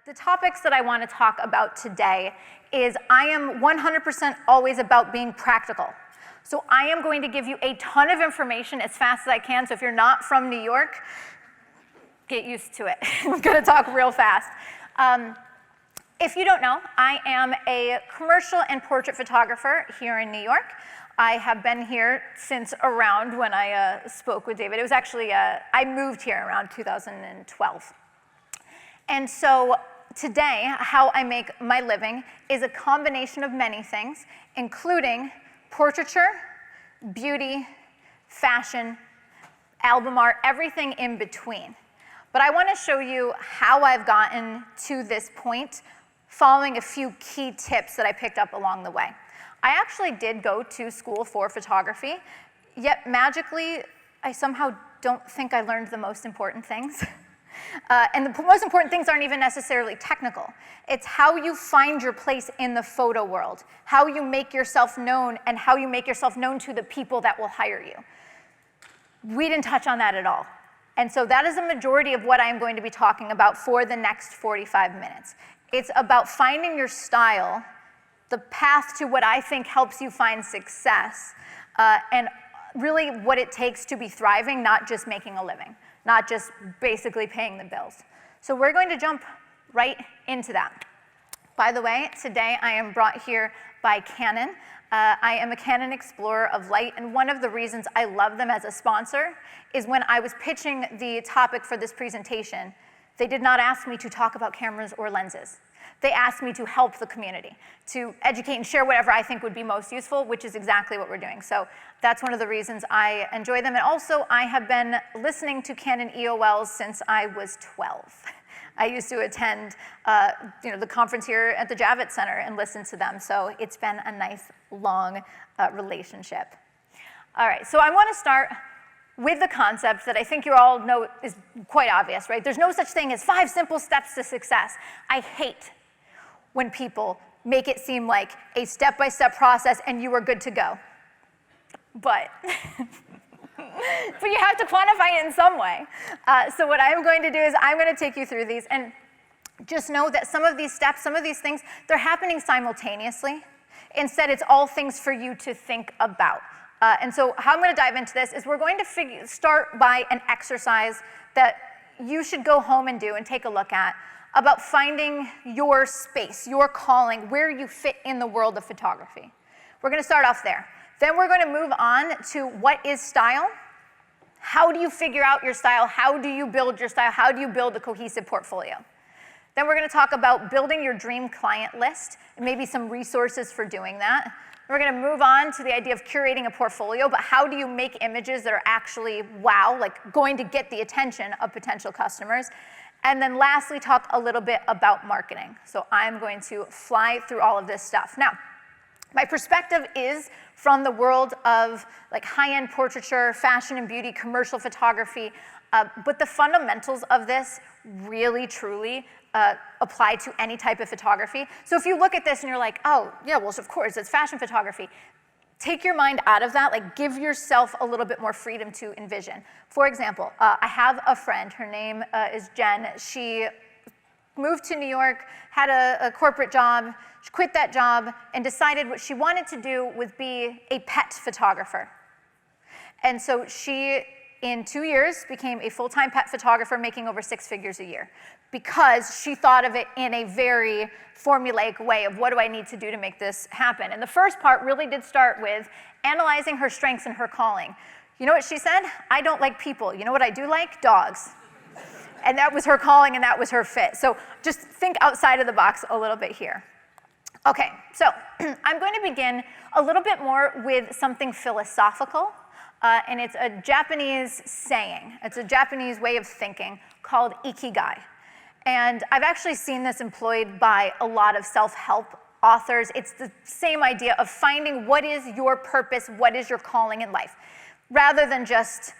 The topics that I want to talk about today is I am 100% always about being practical. So I am going to give you a ton of information as fast as I can. So if you're not from New York, get used to it. I'm going to talk real fast. If you don't know, I am a commercial and portrait photographer here in New York. I have been here since around when I spoke with David. It was actually, I moved here around 2012. And so today, how I make my living is a combination of many things, including portraiture, beauty, fashion, album art, everything in between. But I want to show you how I've gotten to this point following a few key tips that I picked up along the way. I actually did go to school for photography, yet magically, I somehow don't think I learned the most important things. And the most important things aren't even necessarily technical. It's how you find your place in the photo world, how you make yourself known, and how you make yourself known to the people that will hire you. We didn't touch on that at all. And so that is a majority of what I'm going to be talking about for the next 45 minutes. It's about finding your style, the path to what I think helps you find success, and really what it takes to be thriving, not just making a living, not just basically paying the bills. So we're going to jump right into that. By the way, today I am brought here by Canon. I am a Canon Explorer of Light, and one of the reasons I love them as a sponsor is when I was pitching the topic for this presentation, they did not ask me to talk about cameras or lenses. They asked me to help the community, to educate and share whatever I think would be most useful, which is exactly what we're doing. So that's one of the reasons I enjoy them. And also, I have been listening to Canon EOLs since I was 12. I used to attend the conference here at the Javits Center and listen to them. So it's been a nice, long relationship. All right, so I want to start with the concept that I think you all know is quite obvious, right? There's no such thing as 5 simple steps to success. I hate when people make it seem like a step-by-step process and you are good to go. But you have to quantify it in some way. So what I'm going to do is I'm going to take you through these, and just know that some of these steps, some of these things, they're happening simultaneously. Instead, it's all things for you to think about. And so how I'm going to dive into this is we're going to start by an exercise that you should go home and do and take a look at about finding your space, your calling, where you fit in the world of photography. We're going to start off there. Then we're going to move on to what is style. How do you figure out your style? How do you build your style? How do you build a cohesive portfolio? Then we're going to talk about building your dream client list and maybe some resources for doing that. We're going to move on to the idea of curating a portfolio, but how do you make images that are actually wow, like going to get the attention of potential customers? And then lastly, talk a little bit about marketing. So I'm going to fly through all of this stuff. Now, my perspective is from the world of like high-end portraiture, fashion and beauty, commercial photography, but the fundamentals of this really, truly apply to any type of photography. So if you look at this and you're like, oh, yeah, well, of course, it's fashion photography. Take your mind out of that, like give yourself a little bit more freedom to envision. For example, I have a friend, her name is Jen. She moved to New York, had a corporate job, she quit that job, and decided what she wanted to do was be a pet photographer. And so she, in 2 years, became a full-time pet photographer, making over 6 figures a year, because she thought of it in a very formulaic way of what do I need to do to make this happen. And the first part really did start with analyzing her strengths and her calling. You know what she said? I don't like people. You know what I do like? Dogs. And that was her calling and that was her fit. So just think outside of the box a little bit here. Okay, so I'm going to begin a little bit more with something philosophical. And it's a Japanese saying. It's a Japanese way of thinking called ikigai. And I've actually seen this employed by a lot of self-help authors. It's the same idea of finding what is your purpose, what is your calling in life, rather than just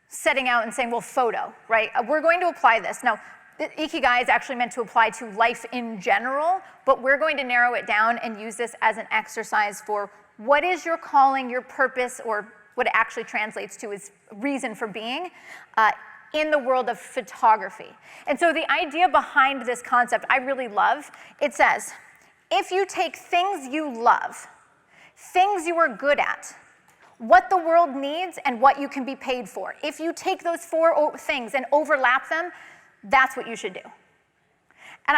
setting out and saying, well, photo, right? We're going to apply this. Now, ikigai is actually meant to apply to life in general, but we're going to narrow it down and use this as an exercise for what is your calling, your purpose, or what it actually translates to is reason for being in the world of photography. And so the idea behind this concept I really love. It says, if you take things you love, things you are good at, what the world needs and what you can be paid for, if you take those four things and overlap them, that's what you should do. And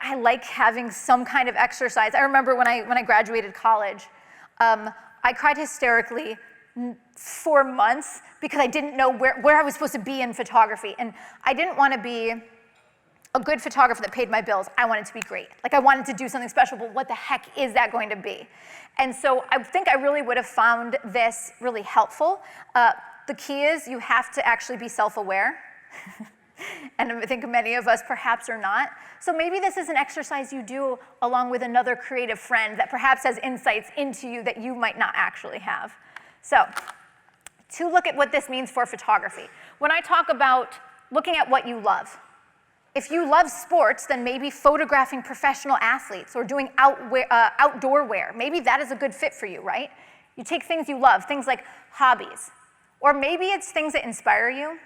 I like having some kind of exercise. I remember when I graduated college, I cried hysterically for months because I didn't know where I was supposed to be in photography. And I didn't want to be a good photographer that paid my bills. I wanted to be great. Like, I wanted to do something special, but what the heck is that going to be? And so I think I really would have found this really helpful. The key is you have to actually be self-aware. And I think many of us perhaps are not. So maybe this is an exercise you do along with another creative friend that perhaps has insights into you that you might not actually have. So to look at what this means for photography, when I talk about looking at what you love, if you love sports, then maybe photographing professional athletes or doing outdoor wear, maybe that is a good fit for you, right? You take things you love, things like hobbies. Or maybe it's things that inspire you.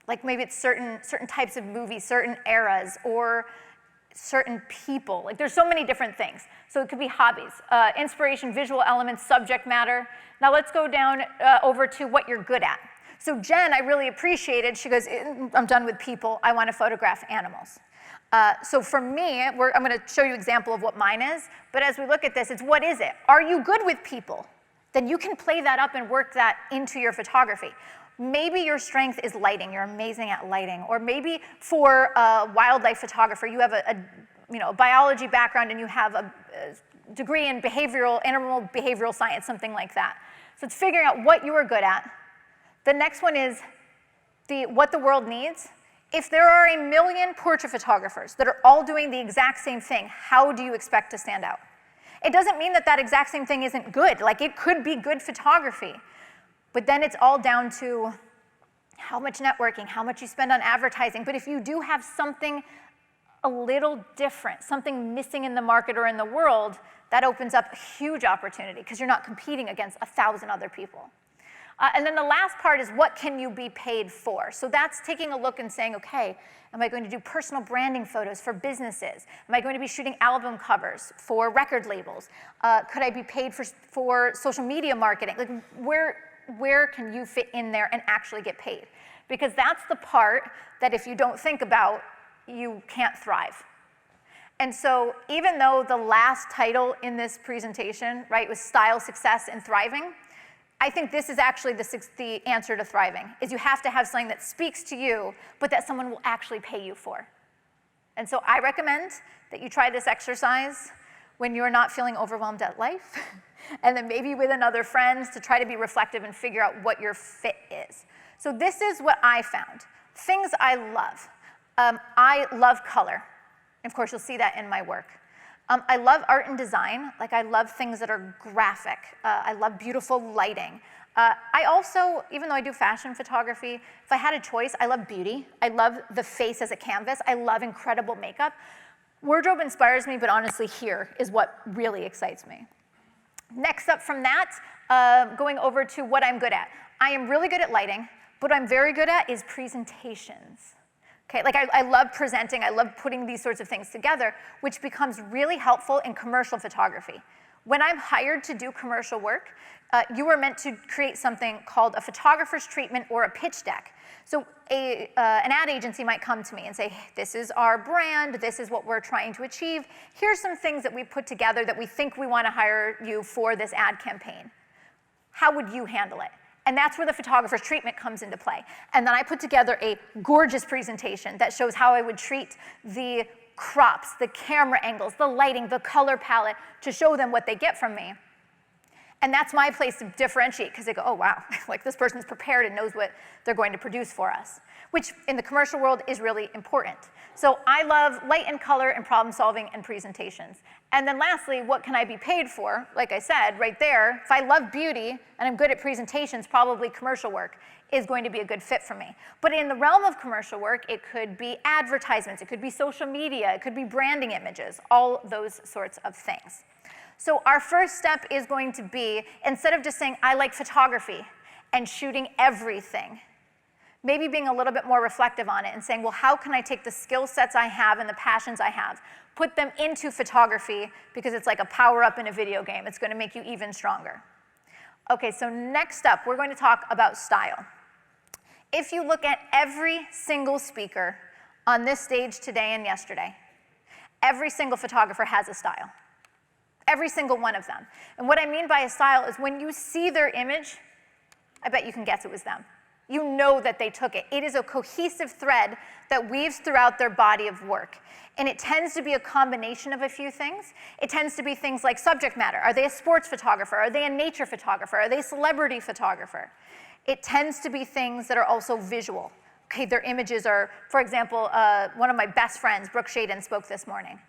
Like maybe it's certain types of movies, certain eras, or certain people. Like, there's so many different things. So it could be hobbies, inspiration, visual elements, subject matter. Now let's go down over to what you're good at. So Jen, I really appreciated, she goes, I'm done with people, I want to photograph animals. So for me, I'm going to show you an example of what mine is, but as we look at this, it's what is it? Are you good with people? Then you can play that up and work that into your photography. Maybe your strength is lighting, you're amazing at lighting, or maybe for a wildlife photographer, you have a biology background and you have a degree in animal behavioral science, something like that. So it's figuring out what you are good at. The next one is what the world needs. If there are 1 million portrait photographers that are all doing the exact same thing, how do you expect to stand out? It doesn't mean that exact same thing isn't good. Like, it could be good photography. But then it's all down to how much networking, how much you spend on advertising. But if you do have something a little different, something missing in the market or in the world, that opens up a huge opportunity because you're not competing against 1,000 other people. And then the last part is, what can you be paid for? So that's taking a look and saying, okay, am I going to do personal branding photos for businesses? Am I going to be shooting album covers for record labels? Could I be paid for social media marketing? Like, where can you fit in there and actually get paid? Because that's the part that if you don't think about, you can't thrive. And so even though the last title in this presentation, right, was Style, Success, and Thriving, I think this is actually the answer to thriving, is you have to have something that speaks to you, but that someone will actually pay you for. And so I recommend that you try this exercise when you're not feeling overwhelmed at life, and then maybe with another friend to try to be reflective and figure out what your fit is. So this is what I found. Things I love. I love color. Of course, you'll see that in my work. I love art and design. Like, I love things that are graphic. I love beautiful lighting. I also, even though I do fashion photography, if I had a choice, I love beauty. I love the face as a canvas. I love incredible makeup. Wardrobe inspires me, but honestly, here is what really excites me. Next up from that, going over to what I'm good at. I am really good at lighting, but what I'm very good at is presentations. Okay, like I love presenting, I love putting these sorts of things together, which becomes really helpful in commercial photography. When I'm hired to do commercial work, you are meant to create something called a photographer's treatment or a pitch deck. So an ad agency might come to me and say, hey, this is our brand, this is what we're trying to achieve, here's some things that we put together that we think we want to hire you for this ad campaign. How would you handle it? And that's where the photographer's treatment comes into play. And then I put together a gorgeous presentation that shows how I would treat the crops, the camera angles, the lighting, the color palette, to show them what they get from me. And that's my place to differentiate, because they go, oh, wow, like, this person's prepared and knows what they're going to produce for us, which in the commercial world is really important. So I love light and color and problem solving and presentations. And then lastly, what can I be paid for? Like I said, right there, if I love beauty and I'm good at presentations, probably commercial work is going to be a good fit for me. But in the realm of commercial work, it could be advertisements, it could be social media, it could be branding images, all those sorts of things. So our first step is going to be, instead of just saying, I like photography and shooting everything, Maybe being a little bit more reflective on it and saying, well, how can I take the skill sets I have and the passions I have, put them into photography, because it's like a power-up in a video game. It's going to make you even stronger. Okay, so next up, we're going to talk about style. If you look at every single speaker on this stage today and yesterday, every single photographer has a style. Every single one of them. And what I mean by a style is when you see their image, I bet you can guess it was them. You know that they took it. It is a cohesive thread that weaves throughout their body of work. And it tends to be a combination of a few things. It tends to be things like subject matter. Are they a sports photographer? Are they a nature photographer? Are they a celebrity photographer? It tends to be things that are also visual. Okay, their images are, for example, one of my best friends, Brooke Shaden, spoke this morning.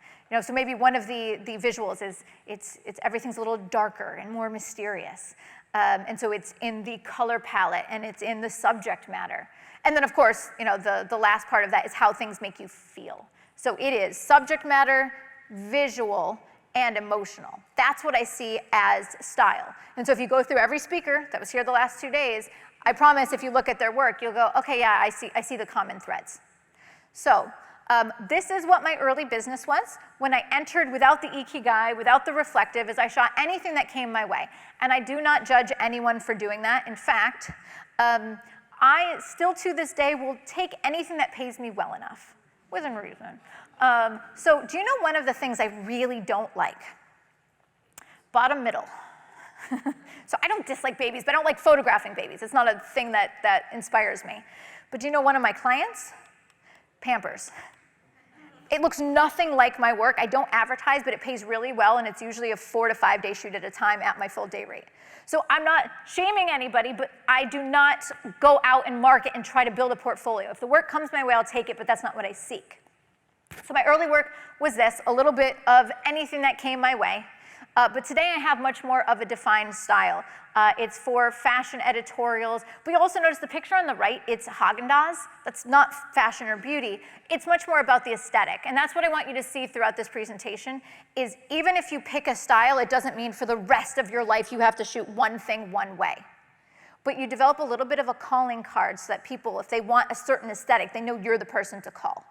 So maybe one of the visuals is it's everything's a little darker and more mysterious. And so it's in the color palette and it's in the subject matter. And then of course, the last part of that is how things make you feel. So it is subject matter, visual, and emotional. That's what I see as style. And so if you go through every speaker that was here the last 2 days, I promise if you look at their work, you'll go, okay, yeah, I see the common threads. So this is what my early business was when I entered without the ikigai, without the reflective, as I shot anything that came my way. And I do not judge anyone for doing that. In fact, I still to this day will take anything that pays me well enough, within reason. So do you know one of the things I really don't like? Bottom middle. So I don't dislike babies, but I don't like photographing babies. It's not a thing that inspires me. But do you know one of my clients? Pampers. It looks nothing like my work. I don't advertise, but it pays really well, and it's usually a 4 to 5 day shoot at a time at my full day rate. So I'm not shaming anybody, but I do not go out and market and try to build a portfolio. If the work comes my way, I'll take it, but that's not what I seek. So my early work was this, a little bit of anything that came my way. But today I have much more of a defined style. It's for fashion editorials. But you also notice the picture on the right, it's Haagen-Dazs. That's not fashion or beauty. It's much more about the aesthetic. And that's what I want you to see throughout this presentation, is even if you pick a style, it doesn't mean for the rest of your life you have to shoot one thing one way. But you develop a little bit of a calling card so that people, if they want a certain aesthetic, they know you're the person to call.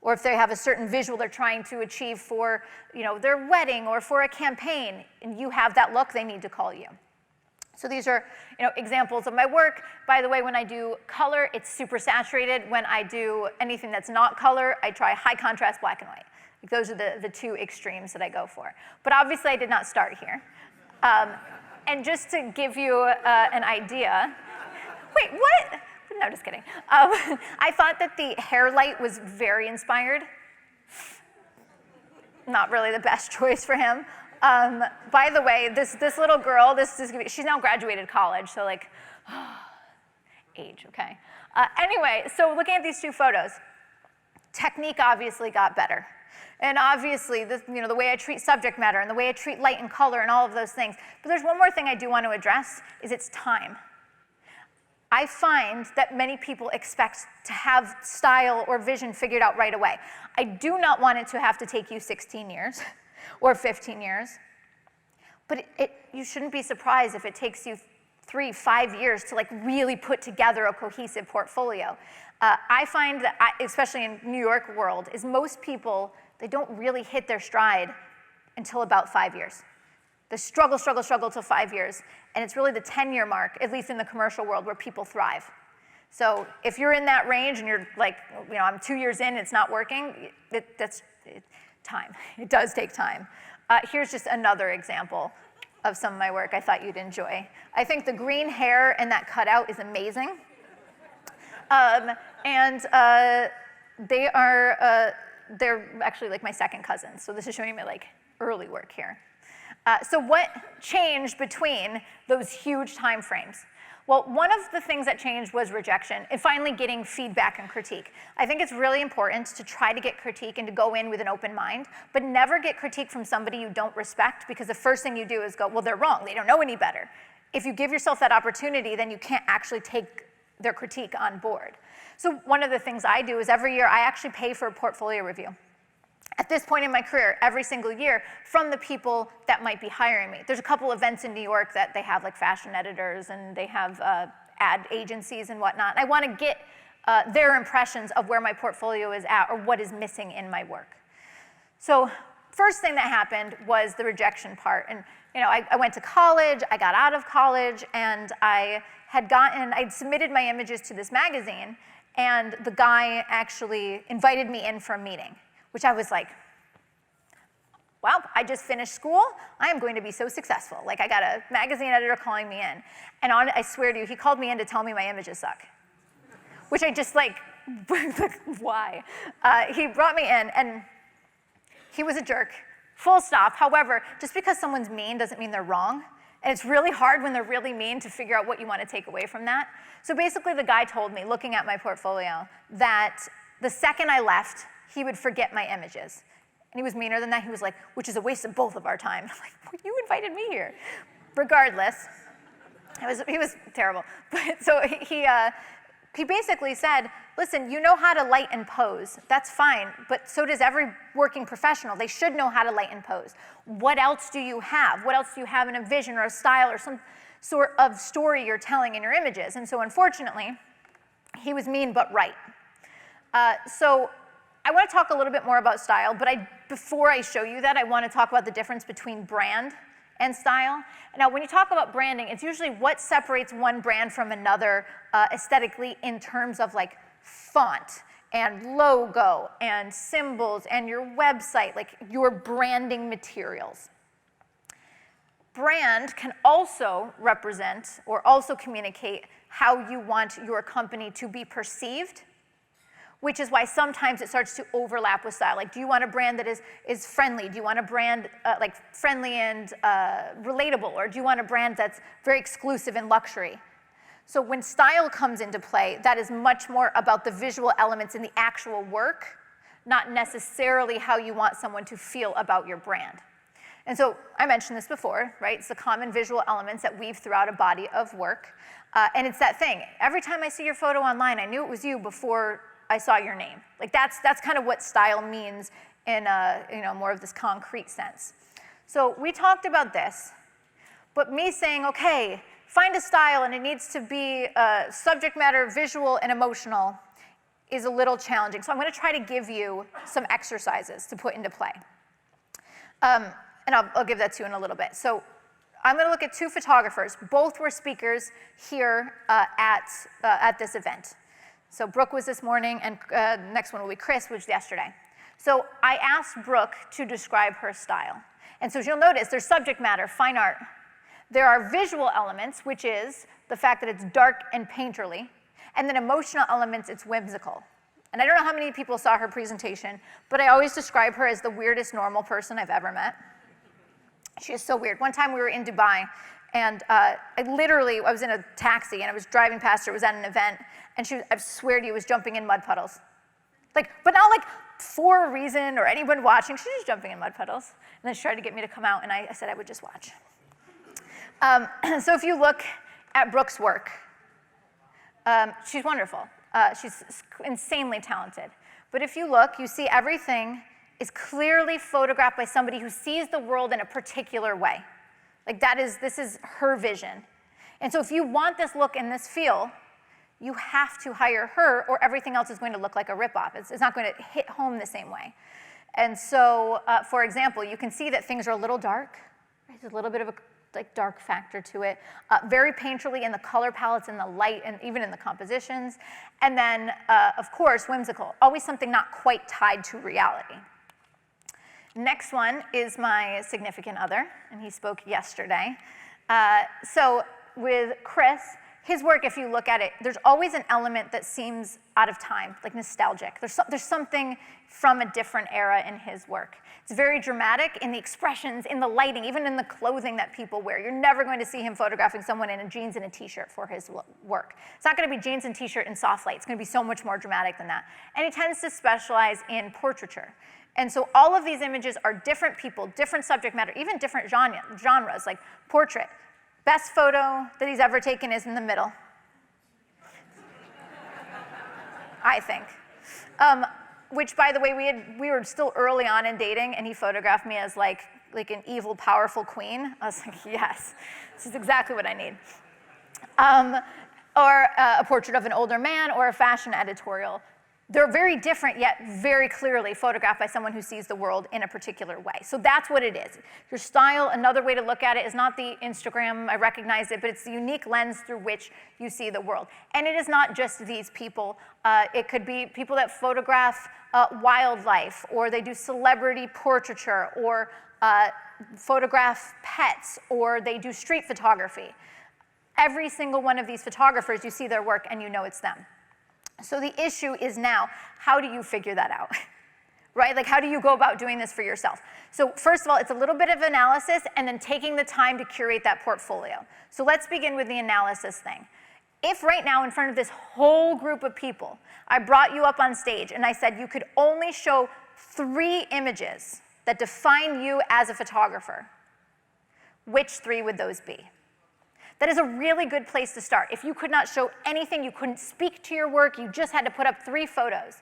Or if they have a certain visual they're trying to achieve for their wedding or for a campaign, and you have that look, they need to call you. So these are examples of my work. By the way, when I do color, it's super saturated. When I do anything that's not color, I try high contrast black and white. Those are the two extremes that I go for. But obviously, I did not start here. And just to give you an idea, wait, what? No, just kidding. I thought that the hair light was very inspired. Not really the best choice for him. By the way, this little girl, she's now graduated college, so age, okay. Anyway, so looking at these two photos, technique obviously got better. And obviously, the way I treat subject matter and the way I treat light and color and all of those things. But there's one more thing I do want to address, is it's time. I find that many people expect to have style or vision figured out right away. I do not want it to have to take you 16 years or 15 years, but you shouldn't be surprised if it takes you 3, 5 years to really put together a cohesive portfolio. I find that, especially in New York world, is most people, they don't really hit their stride until about 5 years. The struggle till 5 years. And it's really the 10-year mark, at least in the commercial world, where people thrive. So if you're in that range and you're I'm 2 years in, it's not working, that's time. It does take time. Here's just another example of some of my work I thought you'd enjoy. I think the green hair and that cutout is amazing. They're actually my second cousins. So this is showing my early work here. So what changed between those huge time frames? Well, one of the things that changed was rejection and finally getting feedback and critique. I think it's really important to try to get critique and to go in with an open mind, but never get critique from somebody you don't respect, because the first thing you do is go, well, they're wrong, they don't know any better. If you give yourself that opportunity, then you can't actually take their critique on board. So one of the things I do is every year I actually pay for a portfolio review. At this point in my career, every single year, from the people that might be hiring me. There's a couple events in New York that they have fashion editors, and they have ad agencies and whatnot. I want to get their impressions of where my portfolio is at or what is missing in my work. So first thing that happened was the rejection part. And I went to college, I got out of college, and I'd submitted my images to this magazine, and the guy actually invited me in for a meeting, which I was like, well, I just finished school, I am going to be so successful. Like, I got a magazine editor calling me in, and I swear to you, he called me in to tell me my images suck, which I just like, why? He brought me in, and he was a jerk, full stop. However, just because someone's mean doesn't mean they're wrong. And it's really hard when they're really mean to figure out what you want to take away from that. So basically the guy told me, looking at my portfolio, that the second I left, he would forget my images. And he was meaner than that. He was like, which is a waste of both of our time. I'm like, well, you invited me here. Regardless, he was terrible. But so he basically said, listen, you know how to light and pose. That's fine, but so does every working professional. They should know how to light and pose. What else do you have? What else do you have in a vision or a style or some sort of story you're telling in your images? And so unfortunately, he was mean but right. So I want to talk a little bit more about style, but before I show you that, I want to talk about the difference between brand and style. Now, when you talk about branding, it's usually what separates one brand from another aesthetically in terms of like font and logo and symbols and your website, like your branding materials. Brand can also represent or also communicate how you want your company to be perceived, which is why sometimes it starts to overlap with style. Like, do you want a brand that is friendly? Do you want a brand like friendly and relatable? Or do you want a brand that's very exclusive and luxury? So when style comes into play, that is much more about the visual elements in the actual work, not necessarily how you want someone to feel about your brand. And so I mentioned this before, right? It's the common visual elements that weave throughout a body of work. And it's that thing. Every time I see your photo online, I knew it was you before I saw your name. Like that's kind of what style means in more of this concrete sense. So we talked about this, but me saying, okay, find a style and it needs to be subject matter, visual, and emotional is a little challenging. So I'm going to try to give you some exercises to put into play. And I'll give that to you in a little bit. So I'm going to look at two photographers. Both were speakers here at this event. So Brooke was this morning, and next one will be Chris, which was yesterday. So I asked Brooke to describe her style. And so as you'll notice, there's subject matter, fine art. There are visual elements, which is the fact that it's dark and painterly. And then emotional elements, it's whimsical. And I don't know how many people saw her presentation, but I always describe her as the weirdest normal person I've ever met. She is so weird. One time we were in Dubai, and I was in a taxi, and I was driving past her. It was at an event, and I swear to you, was jumping in mud puddles. But not like for a reason or anyone watching. She was just jumping in mud puddles. And then she tried to get me to come out, and I said I would just watch. So if you look at Brooke's work, she's wonderful. She's insanely talented. But if you look, you see everything is clearly photographed by somebody who sees the world in a particular way. Like this is her vision. And so if you want this look and this feel, you have to hire her or everything else is going to look like a ripoff. It's not going to hit home the same way. And so, for example, you can see that things are a little dark. Right? There's a little bit of a dark factor to it. Very painterly in the color palettes and the light and even in the compositions. And then, of course, whimsical. Always something not quite tied to reality. Next one is my significant other, and he spoke yesterday. So with Chris, his work, if you look at it, there's always an element that seems out of time, like nostalgic. There's something from a different era in his work. It's very dramatic in the expressions, in the lighting, even in the clothing that people wear. You're never going to see him photographing someone in jeans and a t-shirt for his work. It's not going to be jeans and t-shirt and soft light. It's going to be so much more dramatic than that. And he tends to specialize in portraiture. And so all of these images are different people, different subject matter, even different genres, like portrait. Best photo that he's ever taken is in the middle, I think. Which, by the way, we were still early on in dating, and he photographed me as like an evil, powerful queen. I was like, yes, this is exactly what I need. or a portrait of an older man, or a fashion editorial. They're very different, yet very clearly photographed by someone who sees the world in a particular way. So that's what it is. Your style, another way to look at it, is not the Instagram, I recognize it, but it's the unique lens through which you see the world. And it is not just these people. It could be people that photograph wildlife, or they do celebrity portraiture, or photograph pets, or they do street photography. Every single one of these photographers, you see their work and you know it's them. So the issue is now, how do you figure that out? Right? Like, how do you go about doing this for yourself? So first of all, it's a little bit of analysis and then taking the time to curate that portfolio. So let's begin with the analysis thing. If right now in front of this whole group of people, I brought you up on stage and I said you could only show 3 images that define you as a photographer, which 3 would those be? That is a really good place to start. If you could not show anything, you couldn't speak to your work, you just had to put up 3 photos.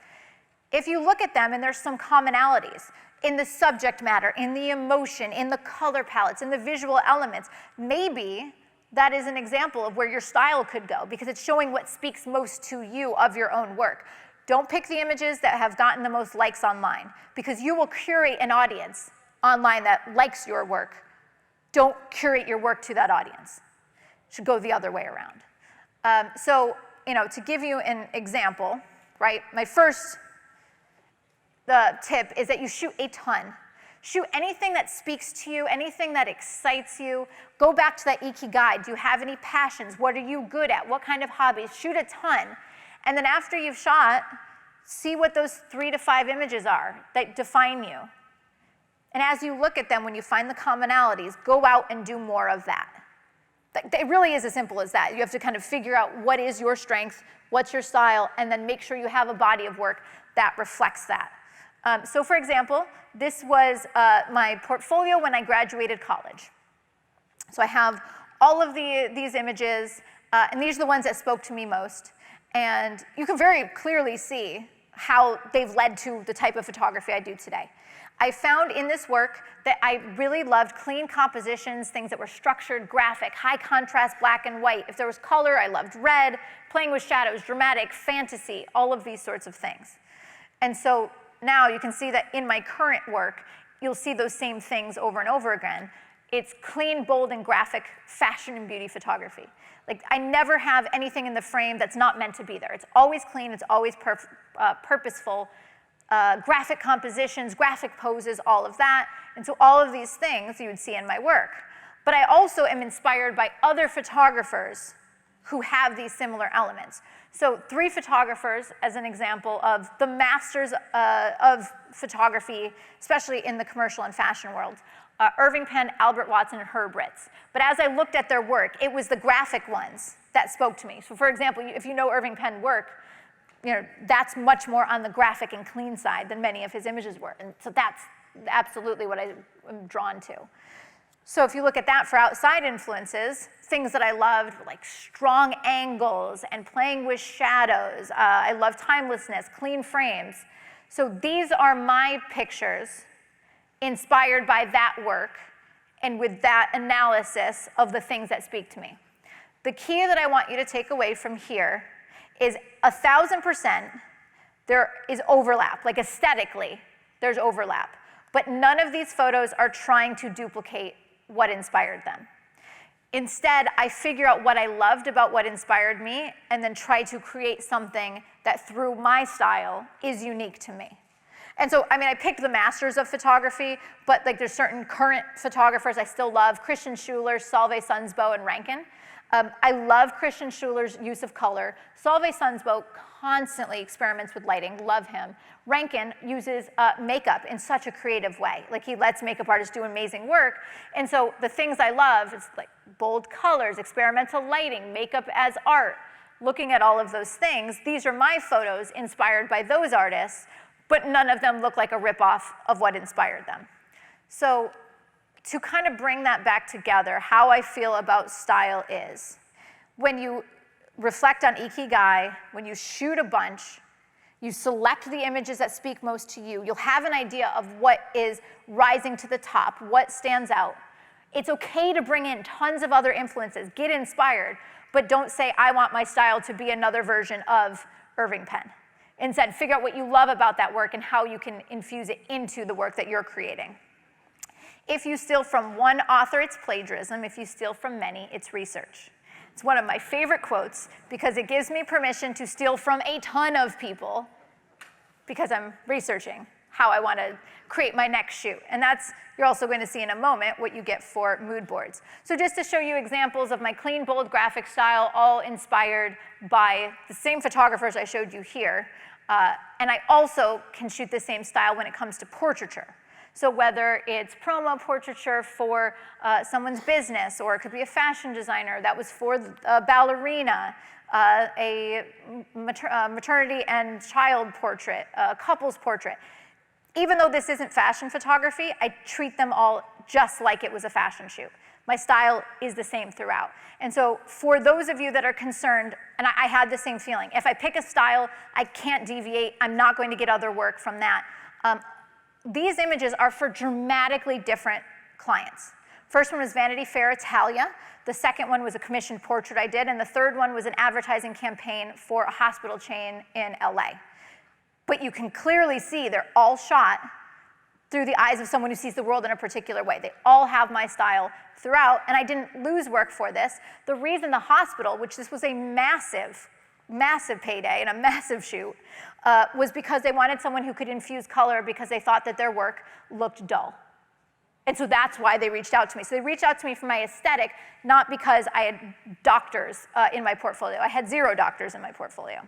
If you look at them and there's some commonalities in the subject matter, in the emotion, in the color palettes, in the visual elements, maybe that is an example of where your style could go, because it's showing what speaks most to you of your own work. Don't pick the images that have gotten the most likes online, because you will curate an audience online that likes your work. Don't curate your work to that audience. Should go the other way around. So, to give you an example, right, my first tip is that you shoot a ton. Shoot anything that speaks to you, anything that excites you. Go back to that ikigai. Do you have any passions? What are you good at? What kind of hobbies? Shoot a ton. And then after you've shot, see what those 3 to 5 images are that define you. And as you look at them, when you find the commonalities, go out and do more of that. It really is as simple as that. You have to kind of figure out what is your strength, what's your style, and then make sure you have a body of work that reflects that. So for example, this was my portfolio when I graduated college. So I have all of these images, and these are the ones that spoke to me most. And you can very clearly see how they've led to the type of photography I do today. I found in this work that I really loved clean compositions, things that were structured, graphic, high contrast, black and white. If there was color, I loved red, playing with shadows, dramatic, fantasy, all of these sorts of things. And so now you can see that in my current work, you'll see those same things over and over again. It's clean, bold, and graphic fashion and beauty photography. Like, I never have anything in the frame that's not meant to be there. It's always clean, it's always purposeful. Graphic compositions, graphic poses, all of that. And so all of these things you would see in my work. But I also am inspired by other photographers who have these similar elements. So 3 photographers as an example of the masters of photography, especially in the commercial and fashion world. Irving Penn, Albert Watson, and Herb Ritz. But as I looked at their work, it was the graphic ones that spoke to me. So for example, if you know Irving Penn work, that's much more on the graphic and clean side than many of his images were. And so that's absolutely what I am drawn to. So if you look at that for outside influences, things that I loved were like strong angles and playing with shadows. I love timelessness, clean frames. So these are my pictures inspired by that work and with that analysis of the things that speak to me. The key that I want you to take away from here is 1,000% there is overlap. Like, aesthetically, there's overlap. But none of these photos are trying to duplicate what inspired them. Instead, I figure out what I loved about what inspired me and then try to create something that through my style is unique to me. And so, I picked the masters of photography, but like there's certain current photographers I still love, Christian Schuler, Solveig Sundsbo, and Rankin. I love Christian Schuler's use of color. Solveig Sundsbo constantly experiments with lighting, love him. Rankin uses makeup in such a creative way. Like, he lets makeup artists do amazing work. And so the things I love is like bold colors, experimental lighting, makeup as art. Looking at all of those things, these are my photos inspired by those artists, but none of them look like a ripoff of what inspired them. So to kind of bring that back together, how I feel about style is, when you reflect on ikigai, when you shoot a bunch, you select the images that speak most to you, you'll have an idea of what is rising to the top, what stands out. It's okay to bring in tons of other influences, get inspired, but don't say, I want my style to be another version of Irving Penn. Instead, figure out what you love about that work and how you can infuse it into the work that you're creating. If you steal from one author, it's plagiarism. If you steal from many, it's research. It's one of my favorite quotes because it gives me permission to steal from a ton of people because I'm researching how I want to create my next shoot. And that's, you're also going to see in a moment, what you get for mood boards. So just to show you examples of my clean, bold graphic style, all inspired by the same photographers I showed you here. And I also can shoot the same style when it comes to portraiture. So whether it's promo portraiture for someone's business, or it could be a fashion designer that was for a ballerina, a maternity and child portrait, a couple's portrait. Even though this isn't fashion photography, I treat them all just like it was a fashion shoot. My style is the same throughout. And so for those of you that are concerned, and I had the same feeling, if I pick a style, I can't deviate, I'm not going to get other work from that. These images are for dramatically different clients. First one was Vanity Fair Italia. The second one was a commissioned portrait I did, and the third one was an advertising campaign for a hospital chain in LA. But you can clearly see they're all shot through the eyes of someone who sees the world in a particular way. They all have my style throughout, and I didn't lose work for this. The reason the hospital, which this was a massive payday and a massive shoot, was because they wanted someone who could infuse color because they thought that their work looked dull. And so that's why they reached out to me. So they reached out to me for my aesthetic, not because I had doctors in my portfolio. I had 0 doctors in my portfolio.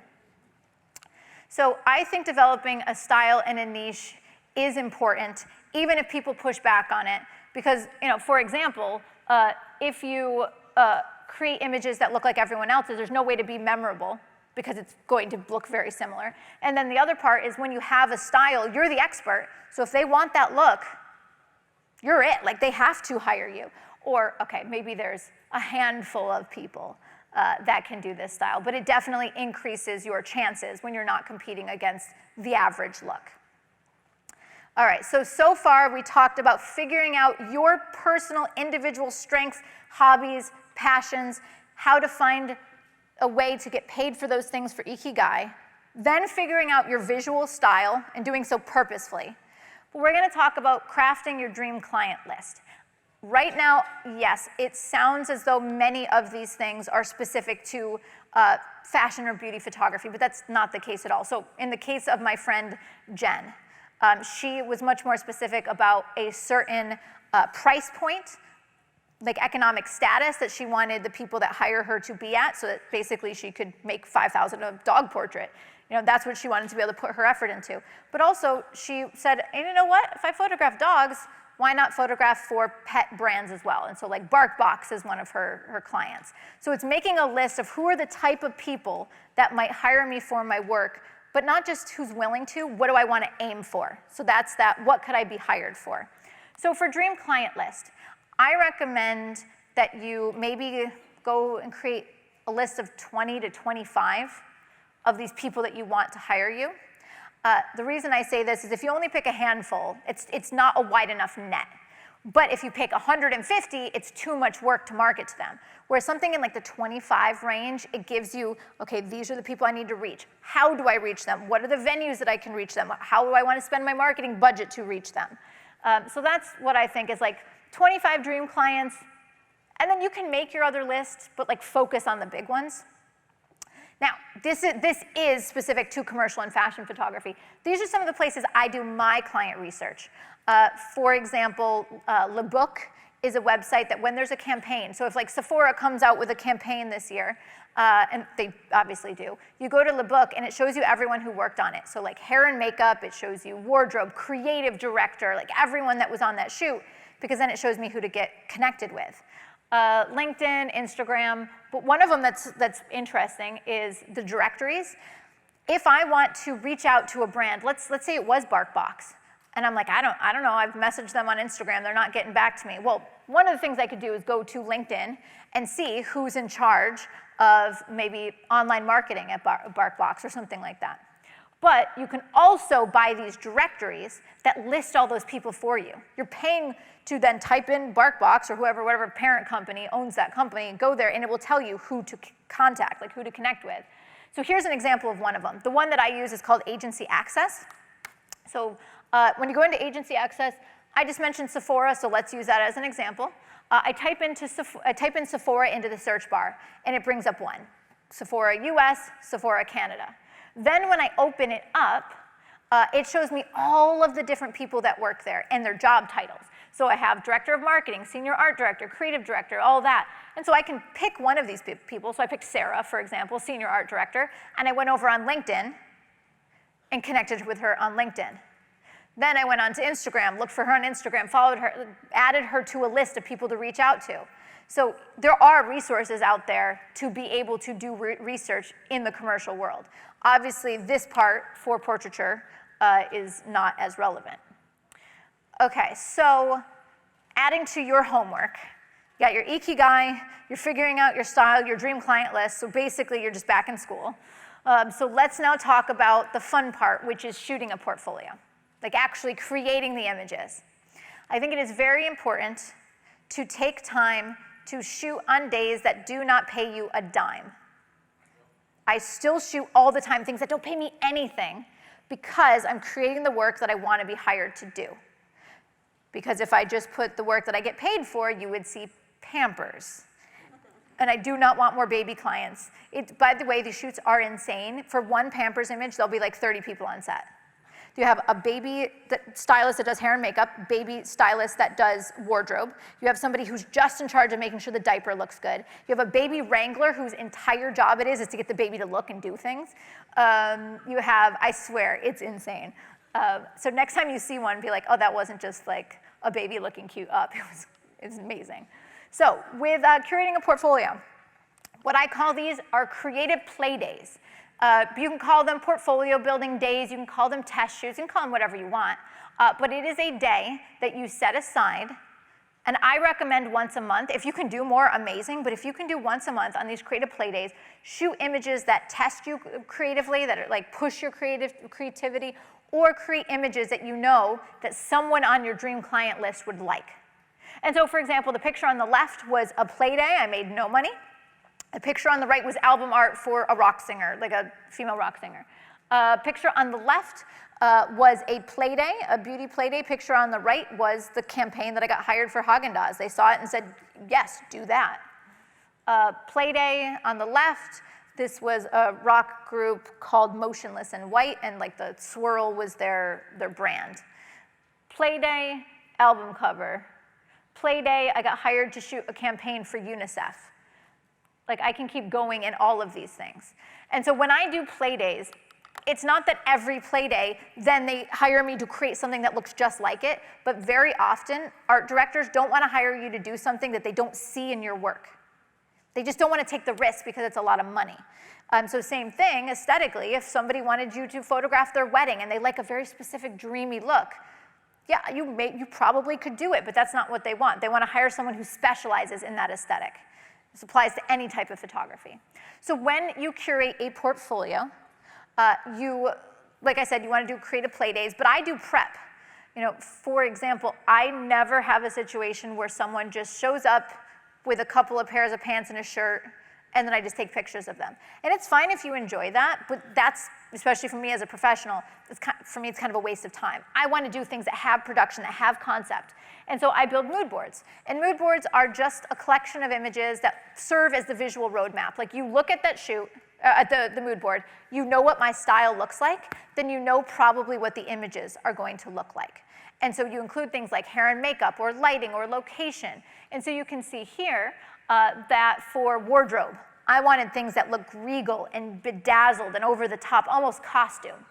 So I think developing a style and a niche is important, even if people push back on it. Because, for example, if you create images that look like everyone else's, there's no way to be memorable because it's going to look very similar. And then the other part is when you have a style, you're the expert. So if they want that look, you're it. Like, they have to hire you. Or, okay, maybe there's a handful of people that can do this style, but it definitely increases your chances when you're not competing against the average look. All right, so far we talked about figuring out your personal individual strengths, hobbies, passions, how to find a way to get paid for those things for Ikigai, then figuring out your visual style and doing so purposefully. But we're going to talk about crafting your dream client list. Right now, yes, it sounds as though many of these things are specific to fashion or beauty photography, but that's not the case at all. So in the case of my friend Jen, she was much more specific about a certain price point, like economic status that she wanted the people that hire her to be at, so that basically she could make $5,000 a dog portrait. That's what she wanted to be able to put her effort into. But also, she said, hey, you know what? If I photograph dogs, why not photograph for pet brands as well? And so like BarkBox is one of her clients. So it's making a list of who are the type of people that might hire me for my work, but not just who's willing to, what do I want to aim for? So that's that, what could I be hired for? So for dream client list, I recommend that you maybe go and create a list of 20 to 25 of these people that you want to hire you. The reason I say this is if you only pick a handful, it's not a wide enough net. But if you pick 150, it's too much work to market to them. Whereas something in like the 25 range, it gives you, okay, these are the people I need to reach. How do I reach them? What are the venues that I can reach them? How do I want to spend my marketing budget to reach them? So that's what I think is like 25 dream clients, and then you can make your other list, but like focus on the big ones. Now, this is specific to commercial and fashion photography. These are some of the places I do my client research. For example, Le Book is a website that when there's a campaign, so if like Sephora comes out with a campaign this year, and they obviously do, you go to Le Book and it shows you everyone who worked on it. So like hair and makeup, it shows you wardrobe, creative director, like everyone that was on that shoot, because then it shows me who to get connected with. LinkedIn, Instagram, but one of them that's interesting is the directories. If I want to reach out to a brand, let's say it was BarkBox, and I'm like, I don't know, I've messaged them on Instagram, they're not getting back to me. Well, one of the things I could do is go to LinkedIn and see who's in charge of maybe online marketing at BarkBox or something like that. But you can also buy these directories that list all those people for you. You're paying to then type in BarkBox or whatever parent company owns that company, and go there, and it will tell you who to contact, like who to connect with. So here's an example of one of them. The one that I use is called Agency Access. So when you go into Agency Access, I just mentioned Sephora, so let's use that as an example. I type in Sephora into the search bar, and it brings up one. Sephora US, Sephora Canada. Then when I open it up, it shows me all of the different people that work there and their job titles. So I have Director of Marketing, Senior Art Director, Creative Director, all that. And so I can pick one of these people. So I picked Sarah, for example, Senior Art Director, and I went over on LinkedIn and connected with her on LinkedIn. Then I went on to Instagram, looked for her on Instagram, followed her, added her to a list of people to reach out to. So there are resources out there to be able to do research in the commercial world. Obviously, this part for portraiture is not as relevant. Okay, so adding to your homework, you got your Ikigai, you're figuring out your style, your dream client list, so basically you're just back in school. So let's now talk about the fun part, which is shooting a portfolio, like actually creating the images. I think it is very important to take time to shoot on days that do not pay you a dime. I still shoot all the time things that don't pay me anything because I'm creating the work that I want to be hired to do. Because if I just put the work that I get paid for, you would see Pampers. And I do not want more baby clients. By the way, the shoots are insane. For one Pampers image, there'll be like 30 people on set. You have a baby stylist that does hair and makeup, baby stylist that does wardrobe. You have somebody who's just in charge of making sure the diaper looks good. You have a baby wrangler whose entire job it is to get the baby to look and do things. You have, I swear, it's insane. So next time you see one, be like, oh, that wasn't just like a baby looking cute up. It's amazing. So with curating a portfolio, what I call these are creative play days. You can call them portfolio building days, you can call them test shoots, you can call them whatever you want, but it is a day that you set aside, and I recommend once a month. If you can do more, amazing, but if you can do once a month on these creative play days, shoot images that test you creatively, that are like push your creativity, or create images that you know that someone on your dream client list would like. And so, for example, the picture on the left was a play day. I made no money. The picture on the right was album art for a rock singer, like a female rock singer. Picture on the left was a play day, a beauty play day. Picture on the right was the campaign that I got hired for Haagen-Dazs. They saw it and said, yes, do that. Play day on the left, this was a rock group called Motionless in White, and like the swirl was their brand. Play day, album cover. Play day, I got hired to shoot a campaign for UNICEF. Like, I can keep going in all of these things. And so when I do play days, it's not that every play day, then they hire me to create something that looks just like it, but very often, art directors don't want to hire you to do something that they don't see in your work. They just don't want to take the risk because it's a lot of money. So same thing, aesthetically, if somebody wanted you to photograph their wedding and they like a very specific dreamy look, yeah, you probably could do it, but that's not what they want. They want to hire someone who specializes in that aesthetic. This applies to any type of photography. So when you curate a portfolio, like I said, you want to do creative play days, but I do prep. You know, for example, I never have a situation where someone just shows up with a couple of pairs of pants and a shirt, and then I just take pictures of them. And it's fine if you enjoy that, but that's, especially for me as a professional, for me it's kind of a waste of time. I want to do things that have production, that have concept. And so I build mood boards. And mood boards are just a collection of images that serve as the visual roadmap. Like, you look at that shoot, at the mood board, you know what my style looks like, then you know probably what the images are going to look like. And so you include things like hair and makeup, or lighting, or location. And so you can see here that for wardrobe, I wanted things that look regal and bedazzled and over the top, almost costume.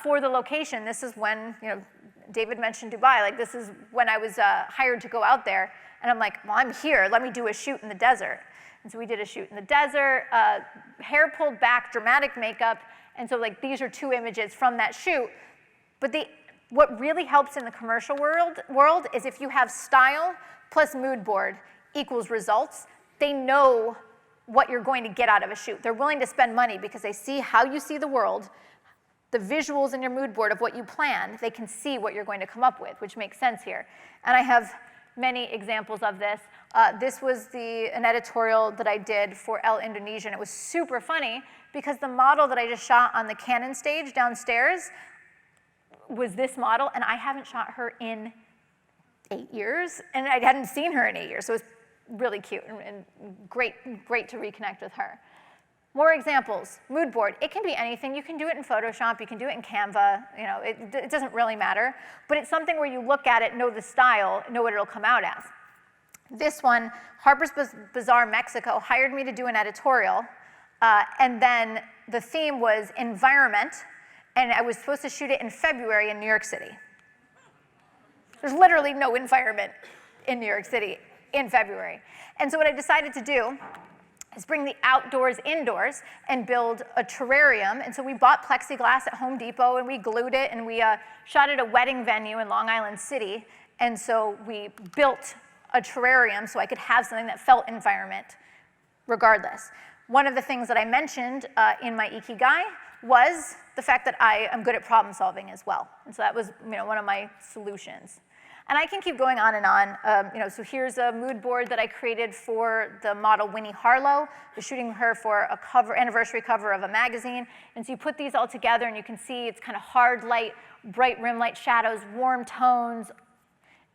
For the location, this is when, you know, David mentioned Dubai. Like, this is when I was hired to go out there, and I'm like, well, I'm here. Let me do a shoot in the desert. And so we did a shoot in the desert, hair pulled back, dramatic makeup. And so, like, these are two images from that shoot. But what really helps in the commercial world is if you have style plus mood board equals results. They know what you're going to get out of a shoot. They're willing to spend money because they see how you see the world, the visuals in your mood board of what you planned, they can see what you're going to come up with, which makes sense here. And I have many examples of this. This was an editorial that I did for Elle Indonesia, and it was super funny because the model that I just shot on the Canon stage downstairs was this model, and I haven't shot her in 8 years, and I hadn't seen her in 8 years, so it was really cute and great to reconnect with her. More examples, mood board. It can be anything. You can do it in Photoshop, you can do it in Canva, you know, it doesn't really matter, but it's something where you look at it, know the style, know what it'll come out as. This one, Harper's Bazaar Mexico hired me to do an editorial, and then the theme was environment, and I was supposed to shoot it in February in New York City. There's literally no environment in New York City in February. And so what I decided to do is bring the outdoors indoors and build a terrarium. And so we bought plexiglass at Home Depot and we glued it, and we shot at a wedding venue in Long Island City. And so we built a terrarium so I could have something that felt environment regardless. One of the things that I mentioned in my Ikigai was the fact that I am good at problem solving as well. And so that was, you know, one of my solutions. And I can keep going on and on. You know, so here's a mood board that I created for the model Winnie Harlow. I was shooting her for a anniversary cover of a magazine. And so you put these all together and you can see it's kind of hard light, bright rim light shadows, warm tones.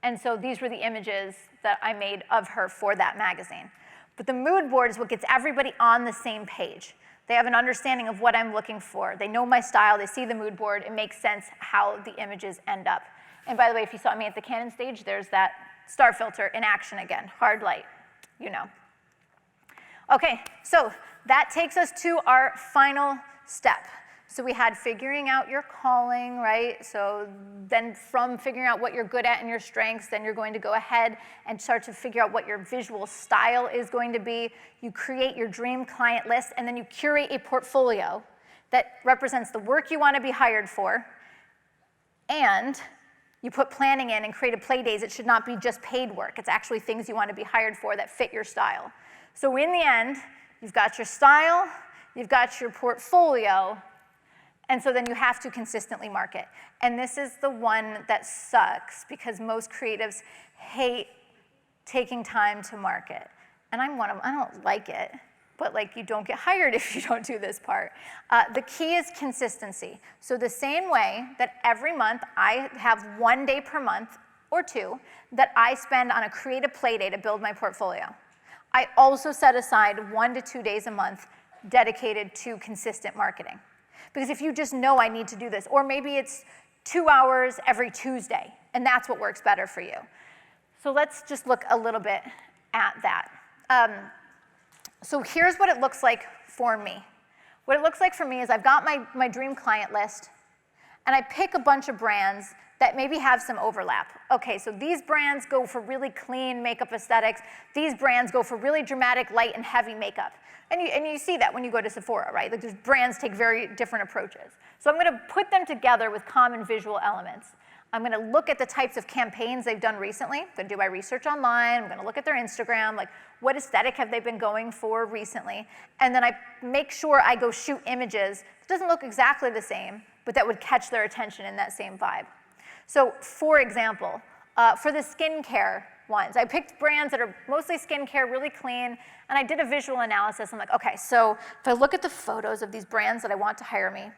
And so these were the images that I made of her for that magazine. But the mood board is what gets everybody on the same page. They have an understanding of what I'm looking for. They know my style, they see the mood board, it makes sense how the images end up. And by the way, if you saw me at the Canon stage, there's that star filter in action again, hard light, you know. Okay, so that takes us to our final step. So we had figuring out your calling, right? So then from figuring out what you're good at and your strengths, then you're going to go ahead and start to figure out what your visual style is going to be. You create your dream client list, and then you curate a portfolio that represents the work you want to be hired for, and you put planning in and create a play days. It should not be just paid work. It's actually things you want to be hired for that fit your style. So in the end, you've got your style, you've got your portfolio, and so then you have to consistently market. And this is the one that sucks because most creatives hate taking time to market. And I'm one of them, I don't like it, but like you don't get hired if you don't do this part. The key is consistency. So the same way that every month I have 1 day per month or 2 that I spend on a creative play day to build my portfolio. I also set aside 1 to 2 days a month dedicated to consistent marketing. Because if you just know I need to do this, or maybe it's 2 hours every Tuesday, and that's what works better for you. So let's just look a little bit at that. So here's what it looks like for me. What it looks like for me is I've got my dream client list, and I pick a bunch of brands that maybe have some overlap. Okay, so these brands go for really clean makeup aesthetics. These brands go for really dramatic, light, and heavy makeup. And you see that when you go to Sephora, right? Like, these brands take very different approaches. So I'm gonna put them together with common visual elements. I'm gonna look at the types of campaigns they've done recently. I'm gonna do my research online. I'm gonna look at their Instagram, like what aesthetic have they been going for recently? And then I make sure I go shoot images that doesn't look exactly the same, but that would catch their attention in that same vibe. So for example, for the skincare ones, I picked brands that are mostly skincare, really clean, and I did a visual analysis. I'm like, okay, so if I look at the photos of these brands that I want to hire me,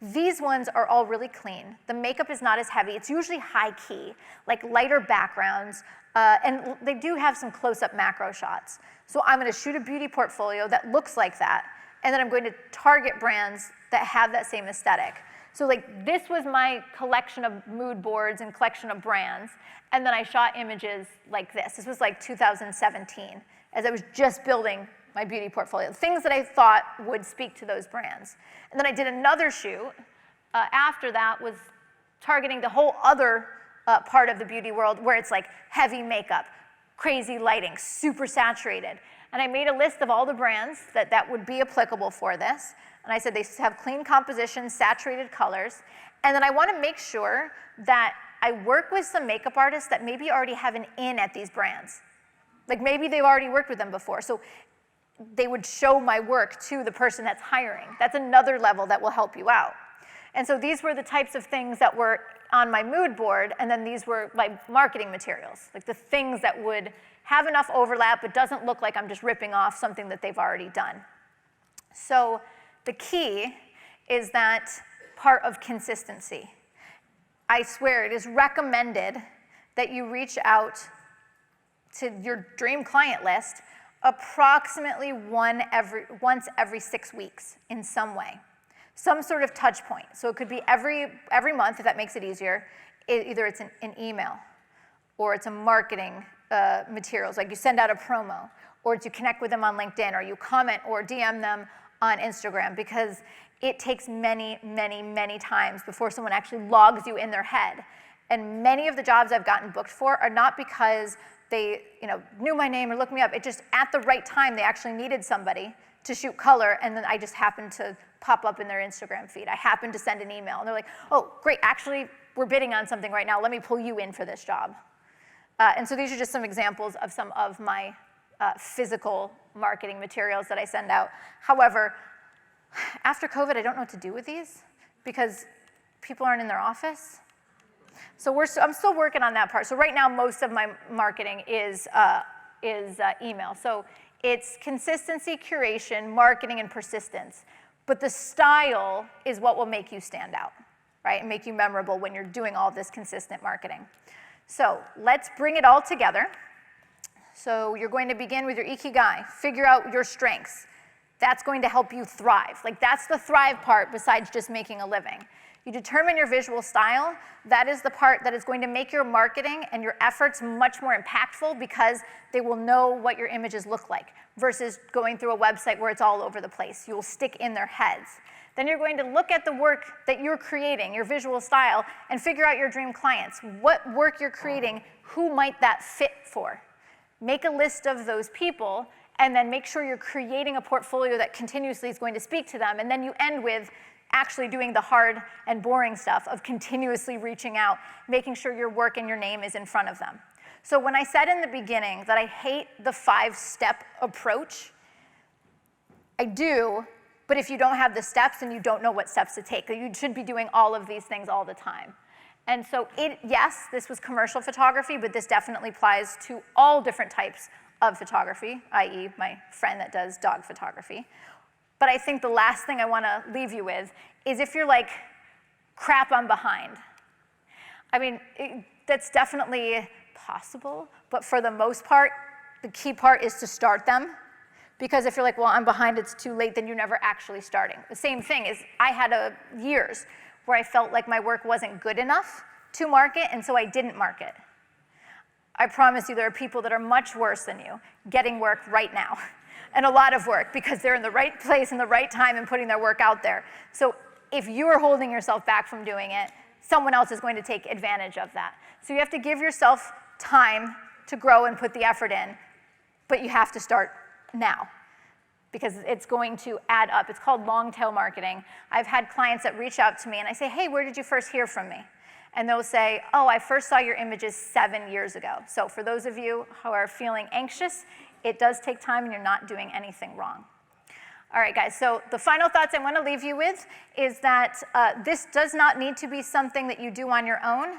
these ones are all really clean. The makeup is not as heavy. It's usually high key, like lighter backgrounds, and they do have some close-up macro shots. So I'm gonna shoot a beauty portfolio that looks like that, and then I'm going to target brands that have that same aesthetic. So like this was my collection of mood boards and collection of brands, and then I shot images like this. This was like 2017, as I was just building my beauty portfolio, things that I thought would speak to those brands. And then I did another shoot after that, was targeting the whole other part of the beauty world where it's like heavy makeup, crazy lighting, super saturated. And I made a list of all the brands that would be applicable for this. And I said they have clean compositions, saturated colors. And then I want to make sure that I work with some makeup artists that maybe already have an in at these brands. Like maybe they've already worked with them before. So they would show my work to the person that's hiring. That's another level that will help you out. And so these were the types of things that were on my mood board, and then these were my marketing materials, like the things that would have enough overlap but doesn't look like I'm just ripping off something that they've already done. So the key is that part of consistency. I swear it is recommended that you reach out to your dream client list approximately once every 6 weeks in some way. Some sort of touch point. So it could be every month, if that makes it easier. Either it's an email, or it's a marketing materials, like you send out a promo, or you connect with them on LinkedIn, or you comment or DM them on Instagram, because it takes many, many, many times before someone actually logs you in their head. And many of the jobs I've gotten booked for are not because they knew my name or looked me up. It just, at the right time, they actually needed somebody to shoot color, and then I just happened to pop up in their Instagram feed. I happened to send an email, and they're like, oh, great, actually, we're bidding on something right now. Let me pull you in for this job. And so these are just some examples of some of my physical marketing materials that I send out. However, after COVID, I don't know what to do with these because people aren't in their office. So I'm still working on that part. So right now, most of my marketing is email. So it's consistency, curation, marketing, and persistence. But the style is what will make you stand out, right? And make you memorable when you're doing all this consistent marketing. So let's bring it all together. So you're going to begin with your ikigai. Figure out your strengths. That's going to help you thrive. Like, that's the thrive part besides just making a living. You determine your visual style. That is the part that is going to make your marketing and your efforts much more impactful because they will know what your images look like versus going through a website where it's all over the place. You will stick in their heads. Then you're going to look at the work that you're creating, your visual style, and figure out your dream clients. What work you're creating, who might that fit for? Make a list of those people, and then make sure you're creating a portfolio that continuously is going to speak to them. And then you end with actually doing the hard and boring stuff of continuously reaching out, making sure your work and your name is in front of them. So when I said in the beginning that I hate the 5-step approach, I do, but if you don't have the steps and you don't know what steps to take, you should be doing all of these things all the time. And so yes, this was commercial photography, but this definitely applies to all different types of photography, i.e. my friend that does dog photography. But I think the last thing I want to leave you with is if you're like, crap, I'm behind. I mean, that's definitely possible, but for the most part, the key part is to start them. Because if you're like, well, I'm behind, it's too late, then you're never actually starting. The same thing is, I had years where I felt like my work wasn't good enough to market, and so I didn't market. I promise you there are people that are much worse than you getting work right now. And a lot of work because they're in the right place in the right time and putting their work out there. So if you're holding yourself back from doing it, someone else is going to take advantage of that. So you have to give yourself time to grow and put the effort in, but you have to start now because it's going to add up. It's called long tail marketing. I've had clients that reach out to me and I say, hey, where did you first hear from me? And they'll say, oh, I first saw your images 7 years ago. So for those of you who are feeling anxious, it does take time and you're not doing anything wrong. All right, guys, so the final thoughts I want to leave you with is that this does not need to be something that you do on your own.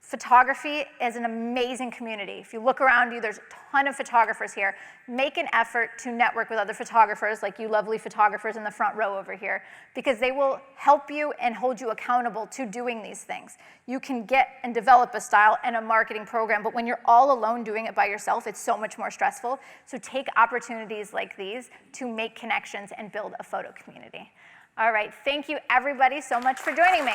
Photography is an amazing community. If you look around you, there's a ton of photographers here. Make an effort to network with other photographers, like you lovely photographers in the front row over here, because they will help you and hold you accountable to doing these things. You can get and develop a style and a marketing program, but when you're all alone doing it by yourself, it's so much more stressful. So take opportunities like these to make connections and build a photo community. All right, thank you everybody so much for joining me.